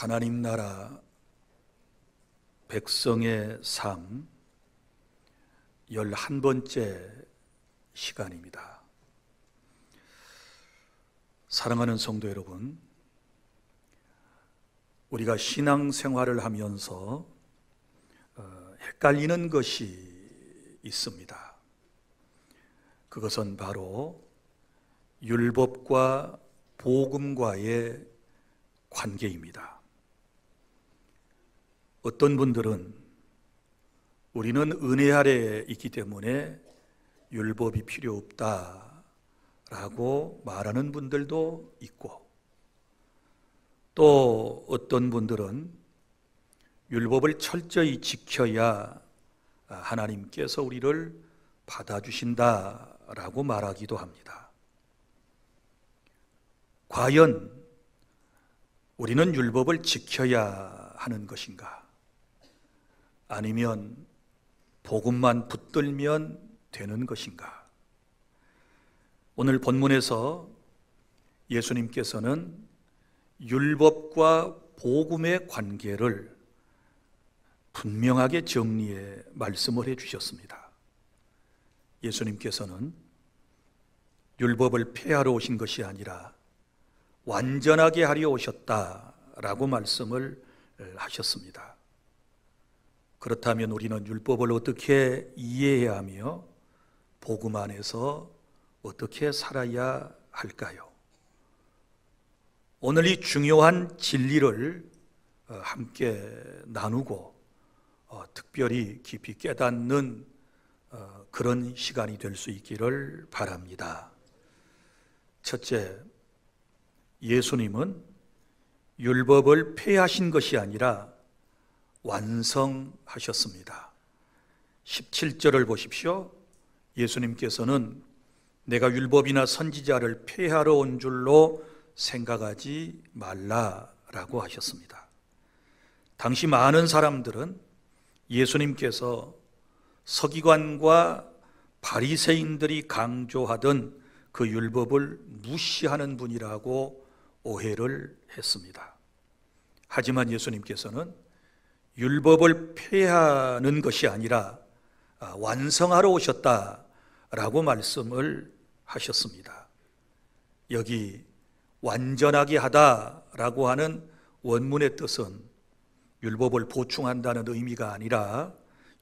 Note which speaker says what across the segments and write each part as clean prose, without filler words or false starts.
Speaker 1: 하나님 나라 백성의 삶 11번째 시간입니다. 사랑하는 성도 여러분, 우리가 신앙생활을 하면서 헷갈리는 것이 있습니다. 그것은 바로 율법과 복음과의 관계입니다. 어떤 분들은 우리는 은혜 아래에 있기 때문에 율법이 필요 없다라고 말하는 분들도 있고, 또 어떤 분들은 율법을 철저히 지켜야 하나님께서 우리를 받아주신다라고 말하기도 합니다. 과연 우리는 율법을 지켜야 하는 것인가? 아니면 복음만 붙들면 되는 것인가? 오늘 본문에서 예수님께서는 율법과 복음의 관계를 분명하게 정리해 말씀을 해 주셨습니다. 예수님께서는 율법을 폐하러 오신 것이 아니라 완전하게 하려 오셨다라고 말씀을 하셨습니다. 그렇다면 우리는 율법을 어떻게 이해해야 하며 복음 안에서 어떻게 살아야 할까요? 오늘 이 중요한 진리를 함께 나누고 특별히 깊이 깨닫는 그런 시간이 될 수 있기를 바랍니다. 첫째, 예수님은 율법을 폐하신 것이 아니라 완성하셨습니다. 17절을 보십시오. 예수님께서는 내가 율법이나 선지자를 폐하러 온 줄로 생각하지 말라라고 하셨습니다. 당시 많은 사람들은 예수님께서 서기관과 바리새인들이 강조하던 그 율법을 무시하는 분이라고 오해를 했습니다. 하지만 예수님께서는 율법을 폐하는 것이 아니라 완성하러 오셨다라고 말씀을 하셨습니다. 여기 완전하게 하다라고 하는 원문의 뜻은 율법을 보충한다는 의미가 아니라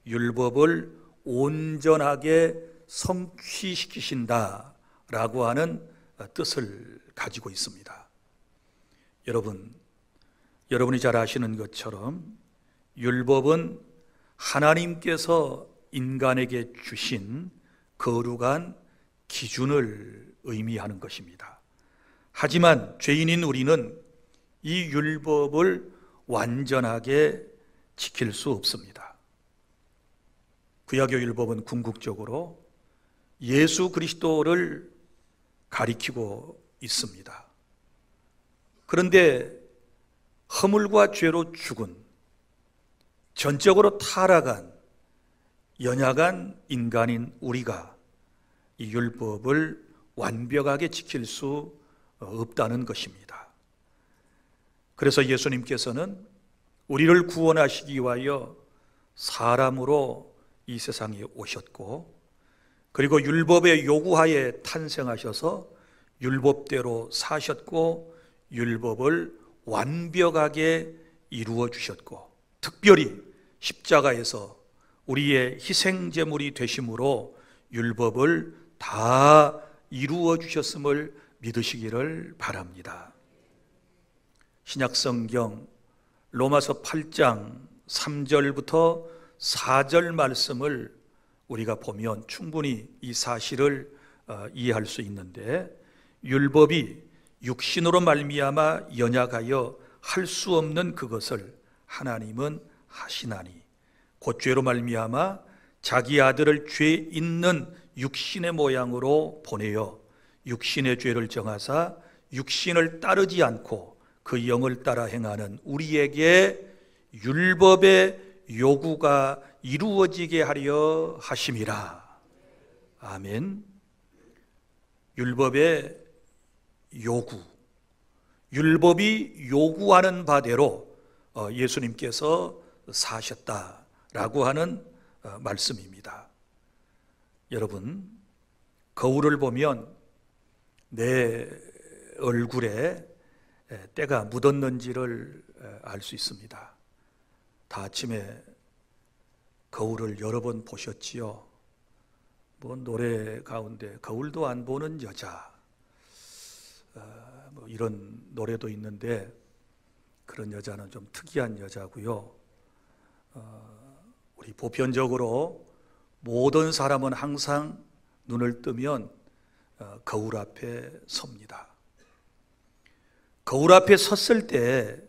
Speaker 1: 율법을 온전하게 성취시키신다라고 하는 뜻을 가지고 있습니다. 여러분이 잘 아시는 것처럼 율법은 하나님께서 인간에게 주신 거룩한 기준을 의미하는 것입니다. 하지만 죄인인 우리는 이 율법을 완전하게 지킬 수 없습니다. 구약의 율법은 궁극적으로 예수 그리스도를 가리키고 있습니다. 그런데 허물과 죄로 죽은, 전적으로 타락한, 연약한 인간인 우리가 이 율법을 완벽하게 지킬 수 없다는 것입니다. 그래서 예수님께서는 우리를 구원하시기 위하여 사람으로 이 세상에 오셨고, 그리고 율법의 요구하에 탄생하셔서 율법대로 사셨고, 율법을 완벽하게 이루어 주셨고, 특별히 십자가에서 우리의 희생제물이 되심으로 율법을 다 이루어 주셨음을 믿으시기를 바랍니다. 신약성경 로마서 8장 3절부터 4절 말씀을 우리가 보면 충분히 이 사실을 이해할 수 있는데, 율법이 육신으로 말미암아 연약하여 할 수 없는 그것을 하나님은 하시나니 곧 죄로 말미암아 자기 아들을 죄 있는 육신의 모양으로 보내어 육신의 죄를 정하사 육신을 따르지 않고 그 영을 따라 행하는 우리에게 율법의 요구가 이루어지게 하려 하심이라. 아멘. 율법의 요구, 율법이 요구하는 바대로 예수님께서 사셨다라고 하는 말씀입니다. 여러분, 거울을 보면 내 얼굴에 때가 묻었는지를 알 수 있습니다. 다 아침에 거울을 여러 번 보셨지요? 노래 가운데 거울도 안 보는 여자, 이런 노래도 있는데 그런 여자는 좀 특이한 여자고요. 우리 보편적으로 모든 사람은 항상 눈을 뜨면 거울 앞에 섭니다. 거울 앞에 섰을 때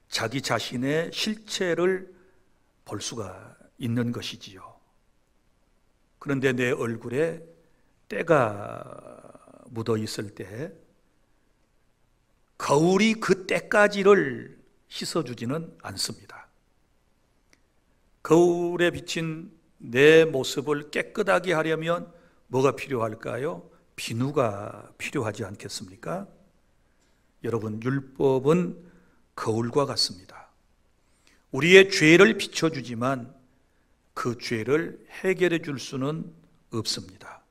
Speaker 1: 자기 자신의 실체를 볼 수가 있는 것이지요. 그런데 내 얼굴에 때가 묻어 있을 때 거울이 그 때까지를 씻어주지는 않습니다. 거울에 비친 내 모습을 깨끗하게 하려면 뭐가 필요할까요? 비누가 필요하지 않겠습니까? 여러분, 율법은 거울과 같습니다. 우리의 죄를 비춰주지만 그 죄를 해결해 줄 수는 없습니다.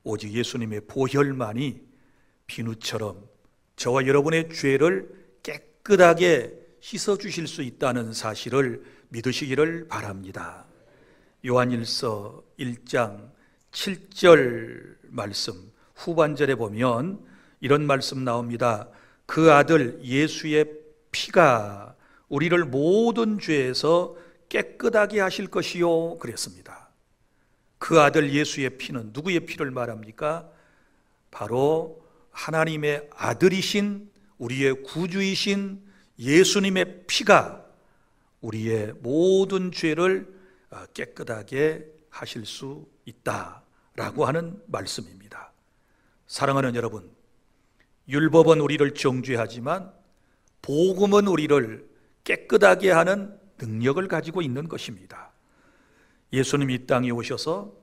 Speaker 1: 오직 예수님의 보혈만이 비누처럼 저와 여러분의 죄를 깨끗하게 씻어주실 수 있다는 사실을 믿으시기를 바랍니다. 요한일서 1장 7절 말씀 후반절에 보면 이런 말씀 나옵니다. 그 아들 예수의 피가 우리를 모든 죄에서 깨끗하게 하실 것이요 그랬습니다. 그 아들 예수의 피는 누구의 피를 말합니까? 바로 하나님의 아들이신 우리의 구주이신 예수님의 피가 우리의 모든 죄를 깨끗하게 하실 수 있다라고 하는 말씀입니다. 사랑하는 여러분, 율법은 우리를 정죄하지만 복음은 우리를 깨끗하게 하는 능력을 가지고 있는 것입니다. 예수님이 이 땅에 오셔서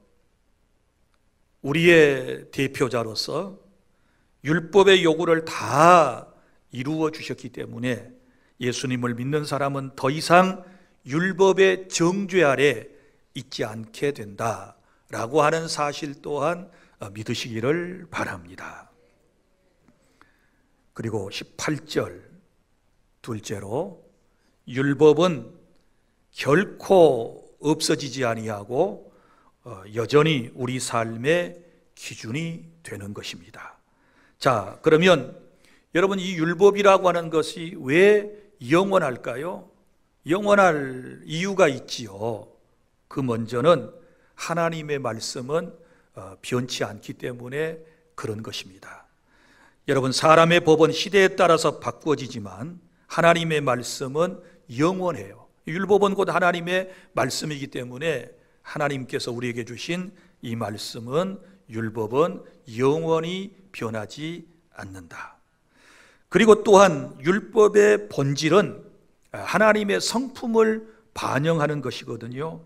Speaker 1: 우리의 대표자로서 율법의 요구를 다 이루어 주셨기 때문에 예수님을 믿는 사람은 더 이상 율법의 정죄 아래 있지 않게 된다라고 하는 사실 또한 믿으시기를 바랍니다. 그리고 18절 둘째로 율법은 결코 없어지지 아니하고 여전히 우리 삶의 기준이 되는 것입니다. 자, 그러면 여러분, 이 율법이라고 하는 것이 왜 영원할까요? 영원할 이유가 있지요. 그 먼저는 하나님의 말씀은 변치 않기 때문에 그런 것입니다. 여러분, 사람의 법은 시대에 따라서 바꾸어지지만 하나님의 말씀은 영원해요. 율법은 곧 하나님의 말씀이기 때문에 하나님께서 우리에게 주신 이 말씀은, 율법은 영원히 변하지 않는다. 그리고 또한 율법의 본질은 하나님의 성품을 반영하는 것이거든요.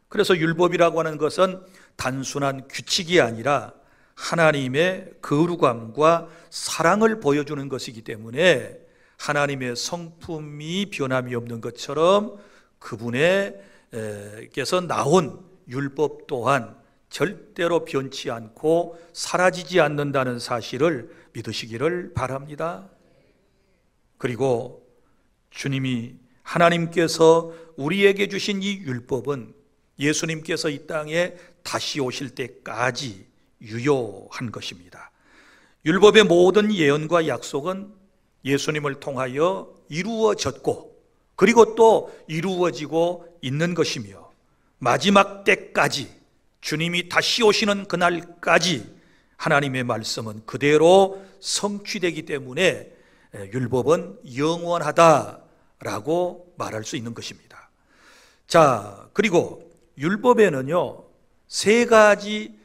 Speaker 1: 그래서 율법이라고 하는 것은 단순한 규칙이 아니라 하나님의 거룩함과 사랑을 보여주는 것이기 때문에 하나님의 성품이 변함이 없는 것처럼 그분께서 나온 율법 또한 절대로 변치 않고 사라지지 않는다는 사실을 믿으시기를 바랍니다. 그리고 주님이, 하나님께서 우리에게 주신 이 율법은 예수님께서 이 땅에 다시 오실 때까지 유효한 것입니다. 율법의 모든 예언과 약속은 예수님을 통하여 이루어졌고 그리고 또 이루어지고 있는 것이며 마지막 때까지 주님이 다시 오시는 그날까지 하나님의 말씀은 그대로 성취되기 때문에 율법은 영원하다라고 말할 수 있는 것입니다. 자, 그리고 율법에는요 3가지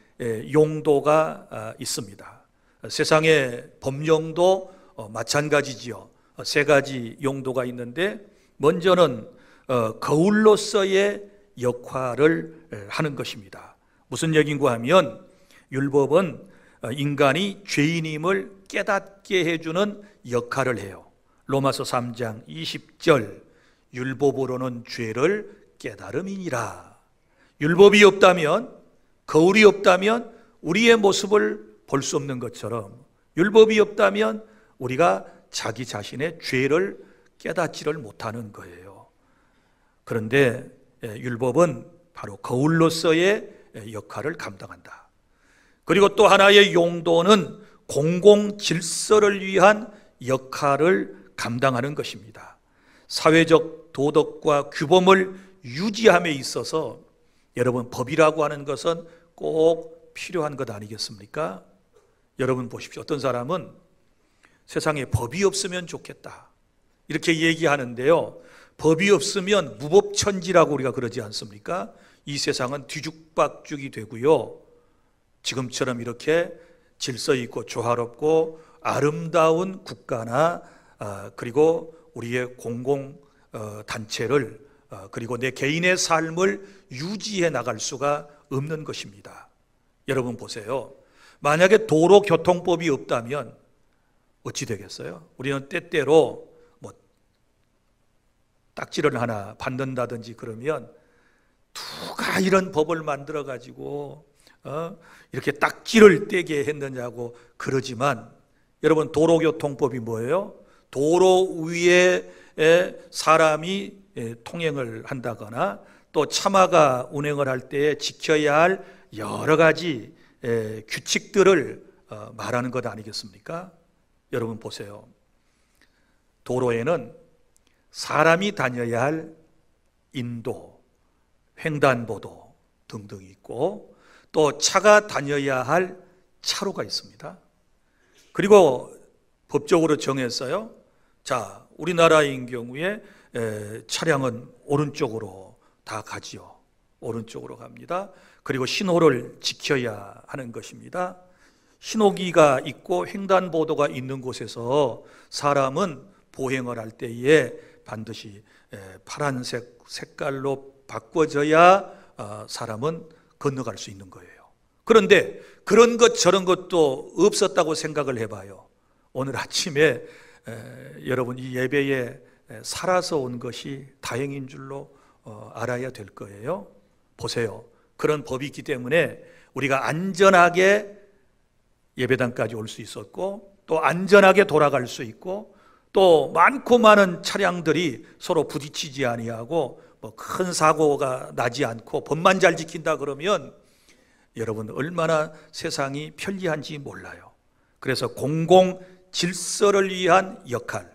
Speaker 1: 용도가 있습니다. 세상의 법령도 마찬가지지요. 3가지 용도가 있는데, 먼저는 거울로서의 역할을 하는 것입니다. 무슨 얘기인가 하면 율법은 인간이 죄인임을 깨닫게 해주는 역할을 해요. 로마서 3장 20절 율법으로는 죄를 깨달음이니라. 율법이 없다면, 거울이 없다면 우리의 모습을 볼 수 없는 것처럼 율법이 없다면 우리가 자기 자신의 죄를 깨닫지를 못하는 거예요. 그런데 율법은 바로 거울로서의 역할을 감당한다. 그리고 또 하나의 용도는 공공 질서를 위한 역할을 감당하는 것입니다. 사회적 도덕과 규범을 유지함에 있어서 여러분, 법이라고 하는 것은 꼭 필요한 것 아니겠습니까? 여러분 보십시오. 어떤 사람은 세상에 법이 없으면 좋겠다 이렇게 얘기하는데요, 법이 없으면 무법천지라고 우리가 그러지 않습니까? 이 세상은 뒤죽박죽이 되고요, 지금처럼 이렇게 질서 있고 조화롭고 아름다운 국가나 그리고 우리의 공공 단체를 그리고 내 개인의 삶을 유지해 나갈 수가 없는 것입니다. 여러분 보세요. 만약에 도로교통법이 없다면 어찌 되겠어요? 우리는 때때로 뭐 딱지를 하나 받는다든지 그러면 누가 이런 법을 만들어 가지고 이렇게 딱지를 떼게 했느냐고 그러지만, 여러분 도로교통법이 뭐예요? 도로 위에 사람이 통행을 한다거나 또 차마가 운행을 할 때 지켜야 할 여러 가지 규칙들을 말하는 것 아니겠습니까? 여러분 보세요. 도로에는 사람이 다녀야 할 인도, 횡단보도 등등이 있고 또 차가 다녀야 할 차로가 있습니다. 그리고 법적으로 정했어요. 자, 우리나라인 경우에 차량은 오른쪽으로 다 가지요. 오른쪽으로 갑니다. 그리고 신호를 지켜야 하는 것입니다. 신호기가 있고 횡단보도가 있는 곳에서 사람은 보행을 할 때에 반드시 파란색 색깔로 바꿔져야 사람은 건너갈 수 있는 거예요. 그런데 그런 것 저런 것도 없었다고 생각을 해봐요. 오늘 아침에 여러분 이 예배에 살아서 온 것이 다행인 줄로 알아야 될 거예요. 보세요. 그런 법이 있기 때문에 우리가 안전하게 예배당까지 올 수 있었고 또 안전하게 돌아갈 수 있고 또 많고 많은 차량들이 서로 부딪히지 아니하고 뭐 큰 사고가 나지 않고 법만 잘 지킨다 그러면 여러분 얼마나 세상이 편리한지 몰라요. 그래서 공공 질서를 위한 역할,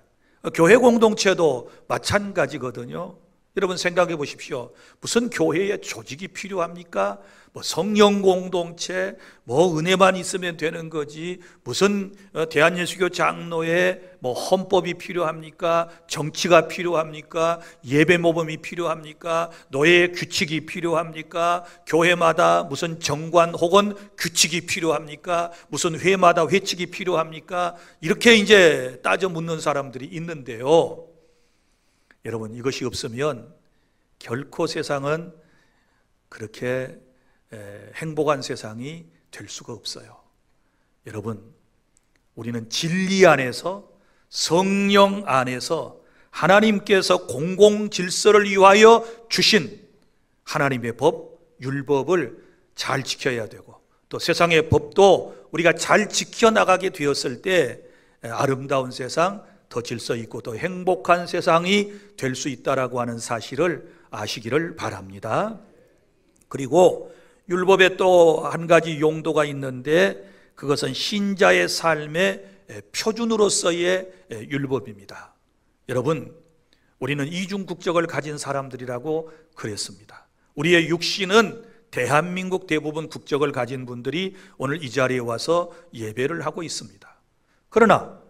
Speaker 1: 교회 공동체도 마찬가지거든요. 여러분 생각해 보십시오. 무슨 교회에 조직이 필요합니까? 뭐 성령 공동체, 뭐 은혜만 있으면 되는 거지 무슨 대한예수교 장로의 뭐 헌법이 필요합니까? 정치가 필요합니까? 예배 모범이 필요합니까? 노예 규칙이 필요합니까? 교회마다 무슨 정관 혹은 규칙이 필요합니까? 무슨 회마다 회칙이 필요합니까? 이렇게 이제 따져 묻는 사람들이 있는데요. 여러분 이것이 없으면 결코 세상은 그렇게 행복한 세상이 될 수가 없어요. 여러분 우리는 진리 안에서 성령 안에서 하나님께서 공공 질서를 위하여 주신 하나님의 법, 율법을 잘 지켜야 되고 또 세상의 법도 우리가 잘 지켜나가게 되었을 때 아름다운 세상, 더 질서 있고 더 행복한 세상이 될 수 있다라고 하는 사실을 아시기를 바랍니다. 그리고 율법에 또 한 가지 용도가 있는데 그것은 신자의 삶의 표준으로서의 율법입니다. 여러분 우리는 이중 국적을 가진 사람들이라고 그랬습니다. 우리의 육신은 대한민국 대부분 국적을 가진 분들이 오늘 이 자리에 와서 예배를 하고 있습니다. 그러나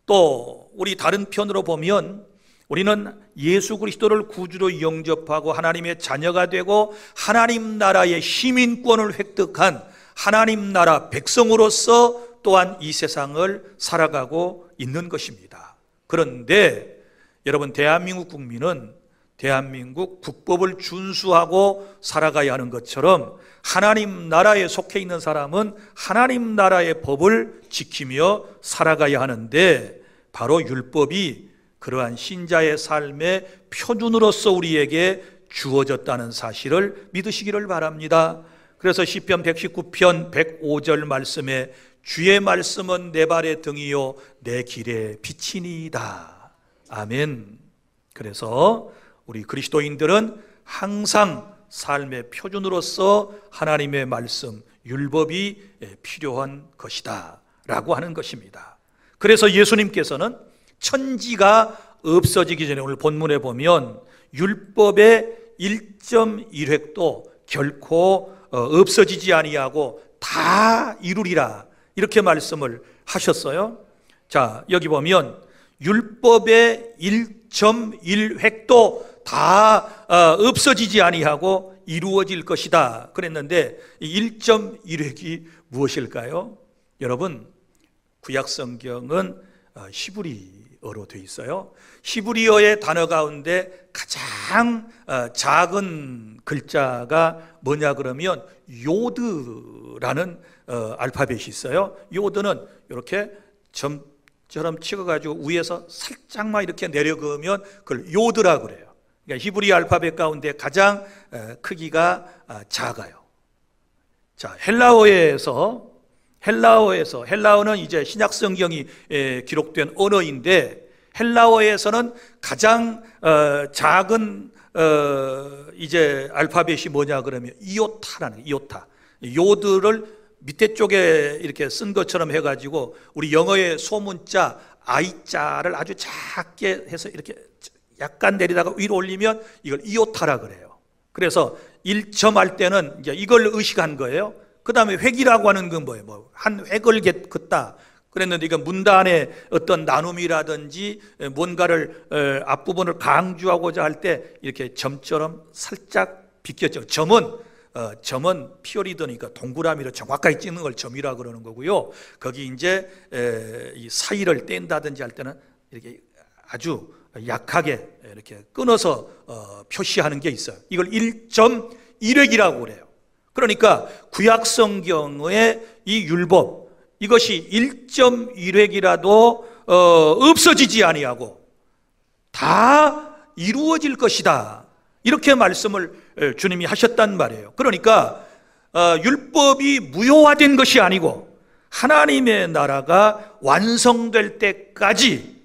Speaker 1: 또 우리 다른 편으로 보면 우리는 예수 그리스도를 구주로 영접하고 하나님의 자녀가 되고 하나님 나라의 시민권을 획득한 하나님 나라 백성으로서 또한 이 세상을 살아가고 있는 것입니다. 그런데 여러분 대한민국 국민은 대한민국 국법을 준수하고 살아가야 하는 것처럼 하나님 나라에 속해 있는 사람은 하나님 나라의 법을 지키며 살아가야 하는데 바로 율법이 그러한 신자의 삶의 표준으로서 우리에게 주어졌다는 사실을 믿으시기를 바랍니다. 그래서 시편 119편 105절 말씀에 주의 말씀은 내 발의 등이요 내 길의 빛이니이다. 아멘. 그래서 우리 그리스도인들은 항상 삶의 표준으로서 하나님의 말씀, 율법이 필요한 것이다 라고 하는 것입니다. 그래서 예수님께서는 천지가 없어지기 전에 오늘 본문에 보면 율법의 1.1획도 결코 없어지지 아니하고 다 이루리라 이렇게 말씀을 하셨어요. 자, 여기 보면 율법의 1.1획도 다 없어지지 아니하고 이루어질 것이다 그랬는데 이 1.1획이 무엇일까요? 여러분, 구약 성경은 히브리어로 되어 있어요. 히브리어의 단어 가운데 가장 작은 글자가 뭐냐 그러면 요드라는 알파벳이 있어요. 요드는 이렇게 점처럼 찍어가지고 위에서 살짝만 이렇게 내려그으면 그걸 요드라고 그래요. 그러니까 히브리 알파벳 가운데 가장 크기가 작아요. 자, 헬라어는 이제 신약 성경이 기록된 언어인데 헬라어에서는 가장 작은 이제 알파벳이 뭐냐 그러면 이오타. 요드를 밑에 쪽에 이렇게 쓴 것처럼 해가지고 우리 영어의 소문자 I자를 아주 작게 해서 이렇게 약간 내리다가 위로 올리면 이걸 이오타라 그래요. 그래서 1점 할 때는 이제 이걸 의식한 거예요. 그 다음에 획이라고 하는 건 뭐예요? 한 획을 긋다 그랬는데 이건 문단의 어떤 나눔이라든지 뭔가를 앞부분을 강조하고자 할 때 이렇게 점처럼 살짝 비꼈죠. 점은 피어리드니까 동그라미로 정확하게 찍는 걸 점이라고 그러는 거고요. 거기 이제 이 사이를 뗀다든지 할 때는 이렇게 아주 약하게 이렇게 끊어서 표시하는 게 있어요. 이걸 1.1획이라고 그래요. 그러니까 구약 성경의 이 율법 이것이 1.1획이라도 없어지지 아니하고 다 이루어질 것이다 이렇게 말씀을 주님이 하셨단 말이에요. 그러니까 율법이 무효화된 것이 아니고 하나님의 나라가 완성될 때까지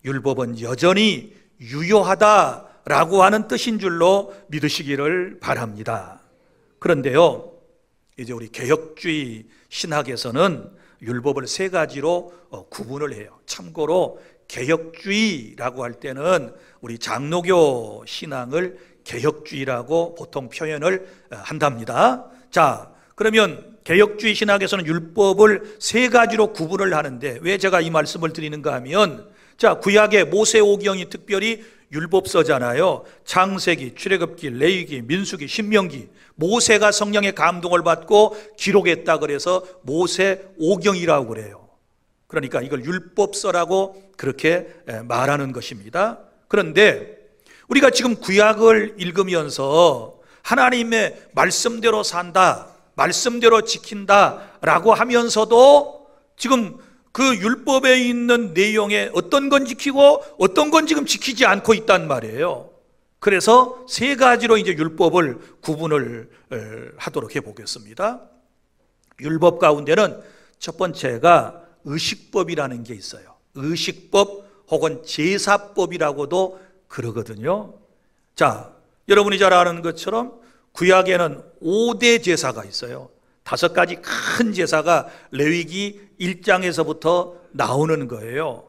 Speaker 1: 율법은 여전히 유효하다라고 하는 뜻인 줄로 믿으시기를 바랍니다. 그런데요, 이제 우리 개혁주의 신학에서는 율법을 세 가지로 구분을 해요. 참고로 개혁주의라고 할 때는 우리 장로교 신앙을 개혁주의라고 보통 표현을 한답니다. 자, 그러면 개혁주의 신학에서는 율법을 세 가지로 구분을 하는데 왜 제가 이 말씀을 드리는가 하면, 자, 구약의 모세오경이 특별히 율법서잖아요. 창세기, 출애굽기, 레위기, 민수기, 신명기, 모세가 성령의 감동을 받고 기록했다 그래서 모세오경이라고 그래요. 그러니까 이걸 율법서라고 그렇게 말하는 것입니다. 그런데 우리가 지금 구약을 읽으면서 하나님의 말씀대로 산다, 말씀대로 지킨다라고 하면서도 지금 그 율법에 있는 내용에 어떤 건 지키고 어떤 건 지금 지키지 않고 있단 말이에요. 그래서 세 가지로 이제 율법을 구분을 하도록 해보겠습니다. 율법 가운데는 첫 번째가 의식법이라는 게 있어요. 의식법 혹은 제사법이라고도 그러거든요. 자, 여러분이 잘 아는 것처럼 구약에는 5대 제사가 있어요. 5가지 큰 제사가 레위기 1장에서부터 나오는 거예요.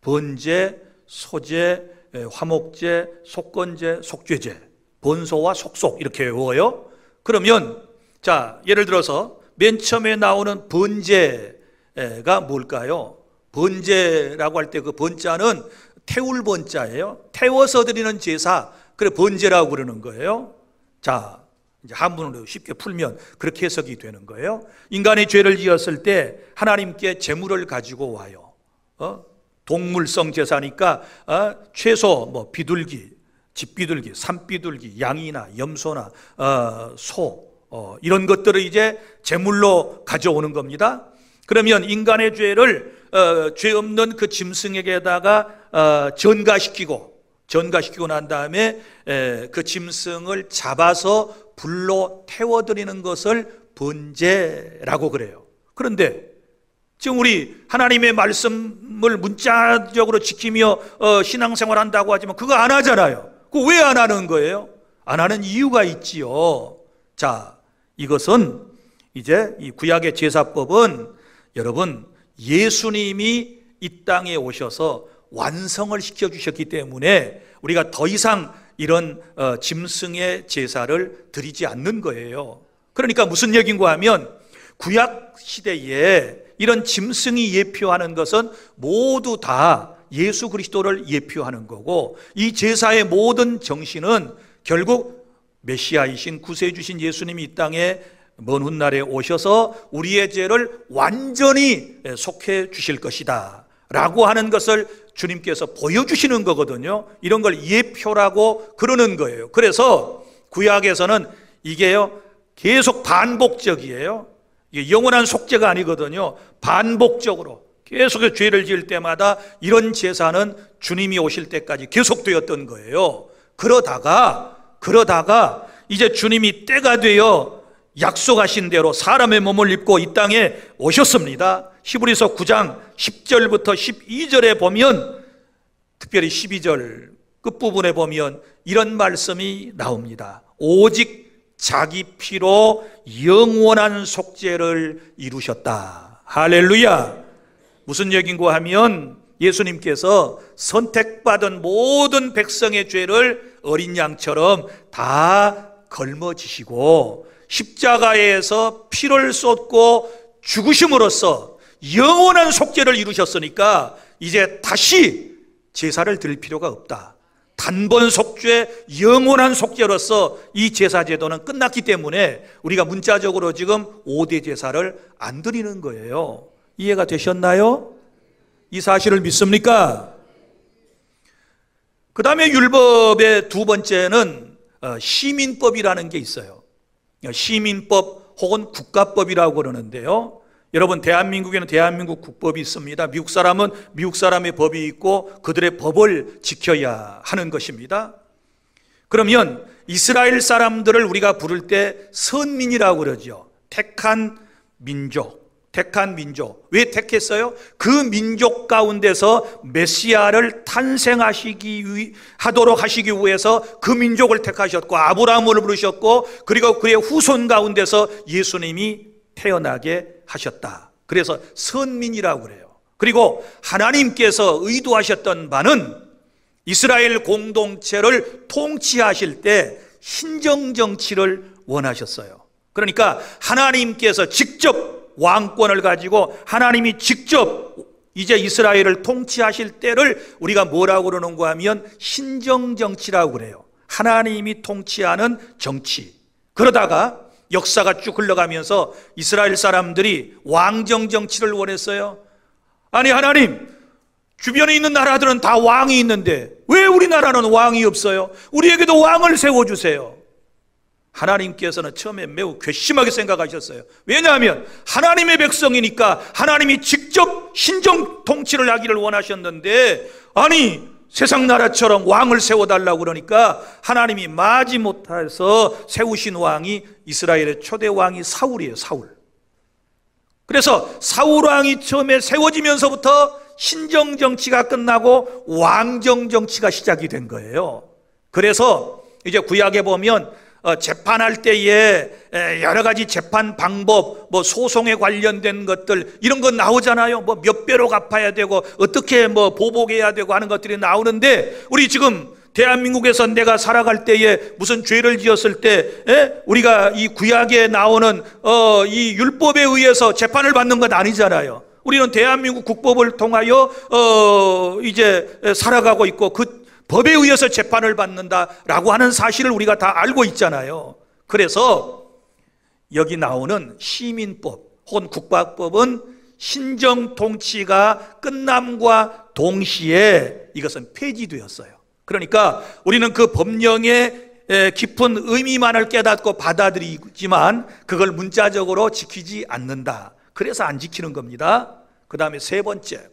Speaker 1: 번제, 소제, 화목제, 속건제, 속죄제, 번소와 속속 이렇게 외워요. 그러면 자, 예를 들어서 맨 처음에 나오는 번제가 뭘까요? 번제라고 할 때 그 번자는 태울 번자예요. 태워서 드리는 제사, 그래 번제라고 그러는 거예요. 자, 이제 한문으로 쉽게 풀면 그렇게 해석이 되는 거예요. 인간이 죄를 지었을 때 하나님께 제물을 가지고 와요. 동물성 제사니까 최소 뭐 비둘기, 집비둘기, 산비둘기, 양이나 염소나 소 이런 것들을 이제 제물로 가져오는 겁니다. 그러면 인간의 죄를 죄 없는 그 짐승에게다가 전가시키고 난 다음에 그 짐승을 잡아서 불로 태워드리는 것을 번제라고 그래요. 그런데 지금 우리 하나님의 말씀을 문자적으로 지키며 신앙생활 한다고 하지만 그거 안 하잖아요. 그거 왜 안 하는 거예요? 안 하는 이유가 있지요. 자, 이것은 이제 이 구약의 제사법은 여러분 예수님이 이 땅에 오셔서 완성을 시켜주셨기 때문에 우리가 더 이상 이런 짐승의 제사를 드리지 않는 거예요. 그러니까 무슨 얘기인가 하면 구약 시대에 이런 짐승이 예표하는 것은 모두 다 예수 그리스도를 예표하는 거고, 이 제사의 모든 정신은 결국 메시아이신 구세주신 예수님이 이 땅에 먼 훗날에 오셔서 우리의 죄를 완전히 속해 주실 것이다 라고 하는 것을 주님께서 보여주시는 거거든요. 이런 걸 예표라고 그러는 거예요. 그래서 구약에서는 이게요 계속 반복적이에요. 이게 영원한 속죄가 아니거든요. 반복적으로 계속 죄를 지을 때마다 이런 제사는 주님이 오실 때까지 계속되었던 거예요. 그러다가 이제 주님이 때가 되어 약속하신 대로 사람의 몸을 입고 이 땅에 오셨습니다. 히브리서 9장 10절부터 12절에 보면, 특별히 12절 끝부분에 보면 이런 말씀이 나옵니다. 오직 자기 피로 영원한 속죄를 이루셨다. 할렐루야. 무슨 얘기인가 하면 예수님께서 선택받은 모든 백성의 죄를 어린 양처럼 다 걸머지시고 십자가에서 피를 쏟고 죽으심으로써 영원한 속죄를 이루셨으니까 이제 다시 제사를 드릴 필요가 없다. 단번 속죄, 영원한 속죄로서 이 제사 제도는 끝났기 때문에 우리가 문자적으로 지금 5대 제사를 안 드리는 거예요. 이해가 되셨나요? 이 사실을 믿습니까? 그 다음에 율법의 두 번째는 시민법이라는 게 있어요. 시민법 혹은 국가법이라고 그러는데요. 여러분, 대한민국에는 대한민국 국법이 있습니다. 미국 사람은 미국 사람의 법이 있고 그들의 법을 지켜야 하는 것입니다. 그러면 이스라엘 사람들을 우리가 부를 때 선민이라고 그러죠. 택한 민족. 왜 택했어요? 그 민족 가운데서 메시아를 하도록 하시기 위해서 그 민족을 택하셨고, 아브라함을 부르셨고, 그리고 그의 후손 가운데서 예수님이 태어나게 하셨다. 그래서 선민이라고 그래요. 그리고 하나님께서 의도하셨던 바는 이스라엘 공동체를 통치하실 때 신정정치를 원하셨어요. 그러니까 하나님께서 직접 왕권을 가지고 하나님이 직접 이제 이스라엘을 통치하실 때를 우리가 뭐라고 그러는가 하면 신정정치라고 그래요. 하나님이 통치하는 정치. 그러다가 역사가 쭉 흘러가면서 이스라엘 사람들이 왕정정치를 원했어요. 아니, 하나님, 주변에 있는 나라들은 다 왕이 있는데 왜 우리나라는 왕이 없어요? 우리에게도 왕을 세워주세요. 하나님께서는 처음에 매우 괘씸하게 생각하셨어요. 왜냐하면 하나님의 백성이니까 하나님이 직접 신정 통치를 하기를 원하셨는데, 아니 세상 나라처럼 왕을 세워달라고 그러니까 하나님이 마지못해서 세우신 왕이 이스라엘의 초대 왕이 사울이에요. 사울. 그래서 사울 왕이 처음에 세워지면서부터 신정정치가 끝나고 왕정정치가 시작이 된 거예요. 그래서 이제 구약에 보면 재판할 때에 여러 가지 재판 방법, 소송에 관련된 것들 이런 거 나오잖아요. 몇 배로 갚아야 되고 어떻게 보복해야 되고 하는 것들이 나오는데, 우리 지금 대한민국에서 내가 살아갈 때에 무슨 죄를 지었을 때 우리가 이 구약에 나오는 이 율법에 의해서 재판을 받는 건 아니잖아요. 우리는 대한민국 국법을 통하여 이제 살아가고 있고 그 법에 의해서 재판을 받는다라고 하는 사실을 우리가 다 알고 있잖아요. 그래서 여기 나오는 시민법 혹은 국가법은 신정 통치가 끝남과 동시에 이것은 폐지되었어요. 그러니까 우리는 그 법령의 깊은 의미만을 깨닫고 받아들이지만 그걸 문자적으로 지키지 않는다. 그래서 안 지키는 겁니다. 그 다음에 세 번째,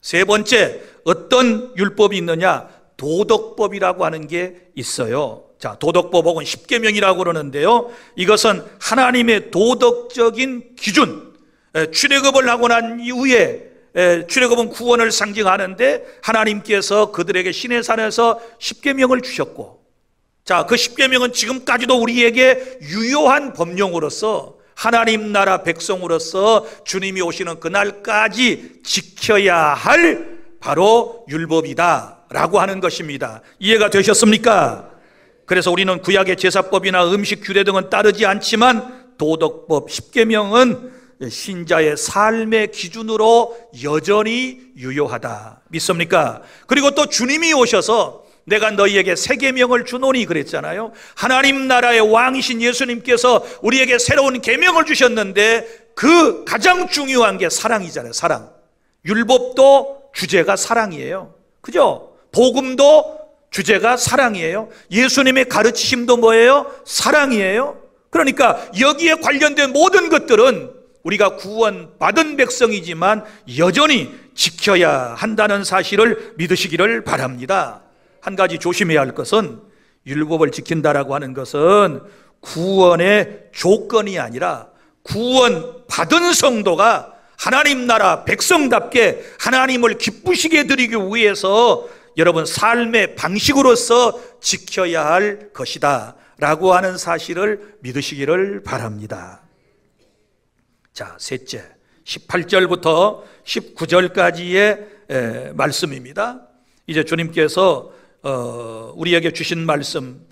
Speaker 1: 세 번째, 어떤 율법이 있느냐? 도덕법이라고 하는 게 있어요. 자, 도덕법 혹은 십계명이라고 그러는데요, 이것은 하나님의 도덕적인 기준, 출애굽을 하고 난 이후에, 출애굽은 구원을 상징하는데 하나님께서 그들에게 시내산에서 십계명을 주셨고, 자, 그 십계명은 지금까지도 우리에게 유효한 법령으로서 하나님 나라 백성으로서 주님이 오시는 그날까지 지켜야 할 바로 율법이다 라고 하는 것입니다. 이해가 되셨습니까? 그래서 우리는 구약의 제사법이나 음식 규례 등은 따르지 않지만 도덕법 십계명은 신자의 삶의 기준으로 여전히 유효하다. 믿습니까? 그리고 또 주님이 오셔서 내가 너희에게 새 계명을 주노니 그랬잖아요. 하나님 나라의 왕이신 예수님께서 우리에게 새로운 계명을 주셨는데 그 가장 중요한 게 사랑이잖아요. 사랑. 율법도 주제가 사랑이에요. 그죠? 복음도 주제가 사랑이에요. 예수님의 가르치심도 뭐예요? 사랑이에요. 그러니까 여기에 관련된 모든 것들은 우리가 구원받은 백성이지만 여전히 지켜야 한다는 사실을 믿으시기를 바랍니다. 한 가지 조심해야 할 것은, 율법을 지킨다라고 하는 것은 구원의 조건이 아니라 구원받은 성도가 하나님 나라 백성답게 하나님을 기쁘시게 드리기 위해서 여러분 삶의 방식으로서 지켜야 할 것이다 라고 하는 사실을 믿으시기를 바랍니다. 자, 셋째, 18절부터 19절까지의 말씀입니다. 이제 주님께서 우리에게 주신 말씀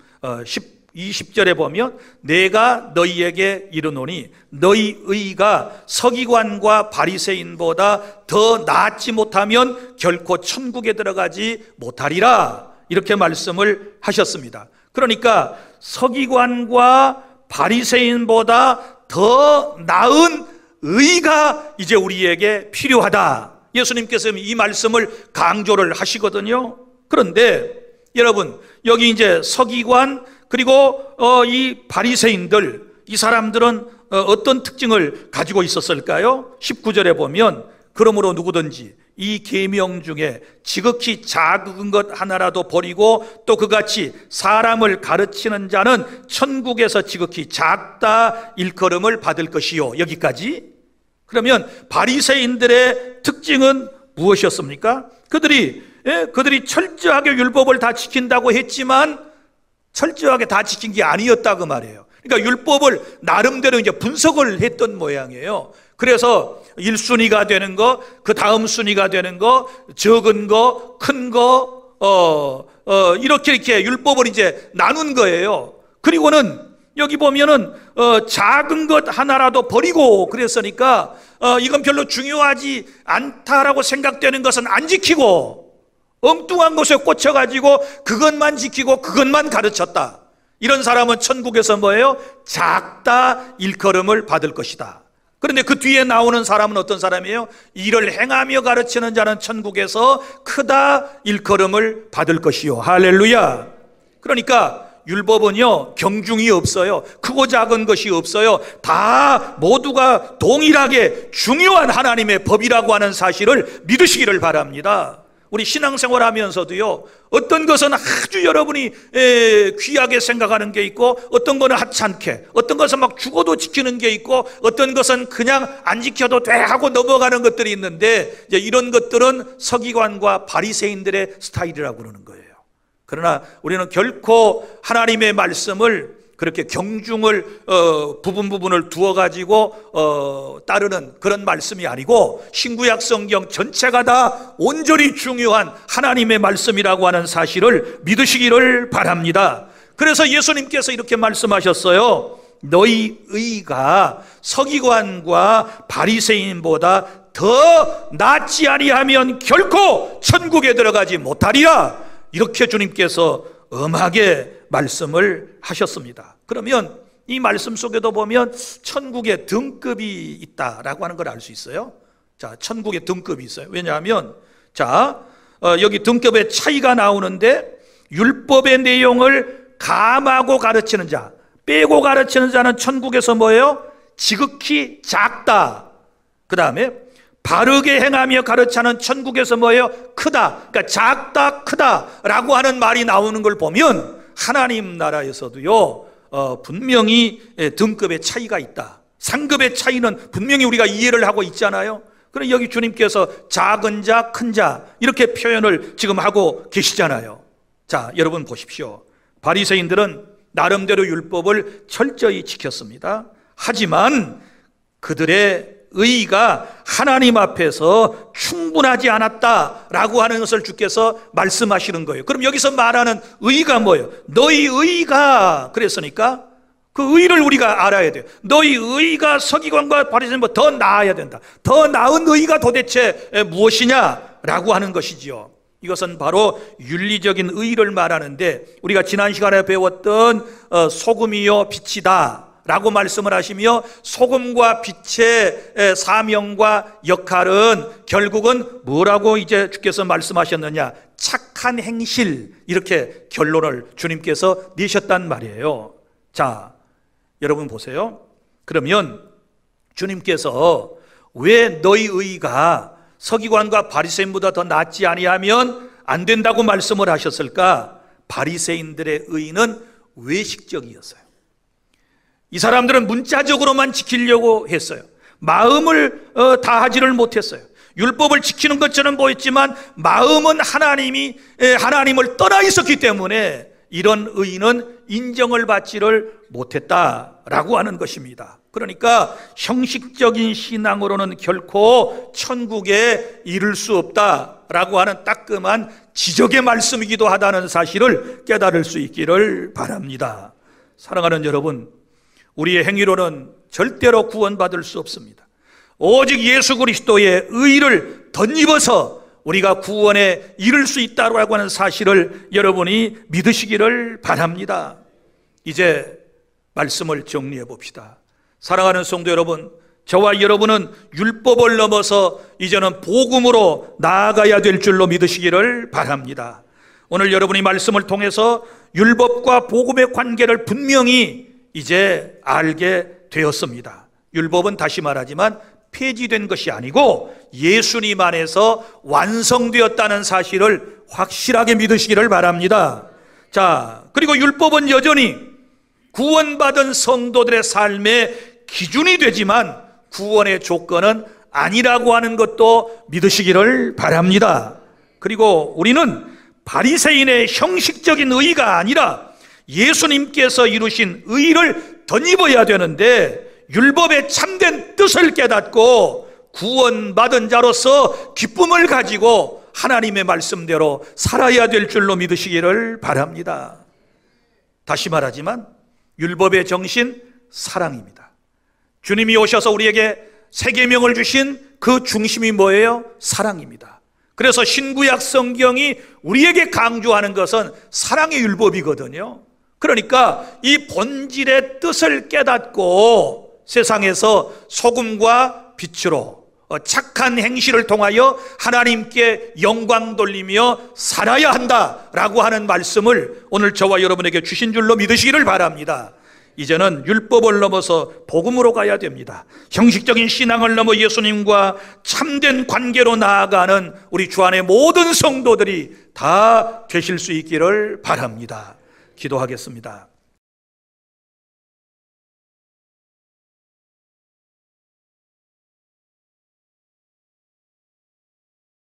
Speaker 1: 20절에 보면 내가 너희에게 이르노니 너희 의가 서기관과 바리새인보다 더 나았지 못하면 결코 천국에 들어가지 못하리라, 이렇게 말씀을 하셨습니다. 그러니까 서기관과 바리새인보다 더 나은 의가 이제 우리에게 필요하다. 예수님께서 이 말씀을 강조를 하시거든요. 그런데 여러분, 여기 이제 서기관 그리고 이 바리새인들, 이 사람들은 어떤 특징을 가지고 있었을까요? 19절에 보면 그러므로 누구든지 이 계명 중에 지극히 작은 것 하나라도 버리고 또 그같이 사람을 가르치는 자는 천국에서 지극히 작다 일컬음을 받을 것이요. 여기까지. 그러면 바리새인들의 특징은 무엇이었습니까? 그들이 철저하게 율법을 다 지킨다고 했지만 철저하게 다 지킨 게 아니었다 그 말이에요. 그러니까 율법을 나름대로 이제 분석을 했던 모양이에요. 그래서 1순위가 되는 거, 그 다음 순위가 되는 거, 적은 거, 큰 거, 이렇게 율법을 이제 나눈 거예요. 그리고는 여기 보면은 작은 것 하나라도 버리고 그랬으니까 이건 별로 중요하지 않다라고 생각되는 것은 안 지키고 엉뚱한 것에 꽂혀가지고 그것만 지키고 그것만 가르쳤다. 이런 사람은 천국에서 뭐예요? 작다 일컬음을 받을 것이다. 그런데 그 뒤에 나오는 사람은 어떤 사람이에요? 이를 행하며 가르치는 자는 천국에서 크다 일컬음을 받을 것이요. 할렐루야. 그러니까 율법은요, 경중이 없어요. 크고 작은 것이 없어요. 다 모두가 동일하게 중요한 하나님의 법이라고 하는 사실을 믿으시기를 바랍니다. 우리 신앙생활 하면서도요, 어떤 것은 아주 여러분이 귀하게 생각하는 게 있고, 어떤 거는 하찮게, 어떤 것은 막 죽어도 지키는 게 있고, 어떤 것은 그냥 안 지켜도 돼 하고 넘어가는 것들이 있는데, 이제 이런 것들은 서기관과 바리새인들의 스타일이라고 그러는 거예요. 그러나 우리는 결코 하나님의 말씀을 그렇게 경중을 부분을 두어가지고 따르는 그런 말씀이 아니고 신구약 성경 전체가 다 온전히 중요한 하나님의 말씀이라고 하는 사실을 믿으시기를 바랍니다. 그래서 예수님께서 이렇게 말씀하셨어요. 너희 의가 서기관과 바리새인보다 더 낫지 아니하면 결코 천국에 들어가지 못하리라. 이렇게 주님께서 엄하게 말씀을 하셨습니다. 그러면 이 말씀 속에도 보면 천국에 등급이 있다라고 하는 걸 알 수 있어요. 자, 천국에 등급이 있어요. 왜냐하면 여기 등급의 차이가 나오는데 율법의 내용을 감하고 가르치는 자, 빼고 가르치는 자는 천국에서 뭐예요? 지극히 작다. 그 다음에 바르게 행하며 가르치는 천국에서 뭐예요? 크다. 그러니까 작다, 크다라고 하는 말이 나오는 걸 보면 하나님 나라에서도요, 분명히 등급의 차이가 있다. 상급의 차이는 분명히 우리가 이해를 하고 있잖아요. 그럼 여기 주님께서 작은 자, 큰 자 이렇게 표현을 지금 하고 계시잖아요. 자, 여러분 보십시오. 바리새인들은 나름대로 율법을 철저히 지켰습니다. 하지만 그들의 의의가 하나님 앞에서 충분하지 않았다라고 하는 것을 주께서 말씀하시는 거예요. 그럼 여기서 말하는 의의가 뭐예요? 너희 의의가 그랬으니까 그 의의를 우리가 알아야 돼요. 너희 의의가 서기관과 바리새인보다 더 나아야 된다. 더 나은 의의가 도대체 무엇이냐라고 하는 것이지요. 이것은 바로 윤리적인 의의를 말하는데, 우리가 지난 시간에 배웠던 소금이요 빛이다 라고 말씀을 하시며, 소금과 빛의 사명과 역할은 결국은 뭐라고 이제 주께서 말씀하셨느냐? 착한 행실, 이렇게 결론을 주님께서 내셨단 말이에요. 자, 여러분 보세요. 그러면 주님께서 왜 너희 의의가 서기관과 바리새인보다 더 낫지 아니하면 안 된다고 말씀을 하셨을까? 바리새인들의 의의는 외식적이었어요. 이 사람들은 문자적으로만 지키려고 했어요. 마음을 다하지를 못했어요. 율법을 지키는 것처럼 보였지만 마음은 하나님을 떠나 있었기 때문에 이런 의의는 인정을 받지를 못했다라고 하는 것입니다. 그러니까 형식적인 신앙으로는 결코 천국에 이를 수 없다라고 하는 따끔한 지적의 말씀이기도 하다는 사실을 깨달을 수 있기를 바랍니다. 사랑하는 여러분, 우리의 행위로는 절대로 구원받을 수 없습니다. 오직 예수 그리스도의 의를 덧입어서 우리가 구원에 이를 수 있다고 하는 사실을 여러분이 믿으시기를 바랍니다. 이제 말씀을 정리해 봅시다. 사랑하는 성도 여러분, 저와 여러분은 율법을 넘어서 이제는 복음으로 나아가야 될 줄로 믿으시기를 바랍니다. 오늘 여러분이 말씀을 통해서 율법과 복음의 관계를 분명히 이제 알게 되었습니다. 율법은 다시 말하지만 폐지된 것이 아니고 예수님 안에서 완성되었다는 사실을 확실하게 믿으시기를 바랍니다. 자, 그리고 율법은 여전히 구원받은 성도들의 삶의 기준이 되지만 구원의 조건은 아니라고 하는 것도 믿으시기를 바랍니다. 그리고 우리는 바리새인의 형식적인 의의가 아니라 예수님께서 이루신 의의를 덧입어야 되는데, 율법의 참된 뜻을 깨닫고 구원받은 자로서 기쁨을 가지고 하나님의 말씀대로 살아야 될 줄로 믿으시기를 바랍니다. 다시 말하지만 율법의 정신, 사랑입니다. 주님이 오셔서 우리에게 새 계명을 주신 그 중심이 뭐예요? 사랑입니다. 그래서 신구약 성경이 우리에게 강조하는 것은 사랑의 율법이거든요. 그러니까 이 본질의 뜻을 깨닫고 세상에서 소금과 빛으로 착한 행실을 통하여 하나님께 영광 돌리며 살아야 한다라고 하는 말씀을 오늘 저와 여러분에게 주신 줄로 믿으시기를 바랍니다. 이제는 율법을 넘어서 복음으로 가야 됩니다. 형식적인 신앙을 넘어 예수님과 참된 관계로 나아가는 우리 주 안의 모든 성도들이 다 되실 수 있기를 바랍니다. 기도하겠습니다.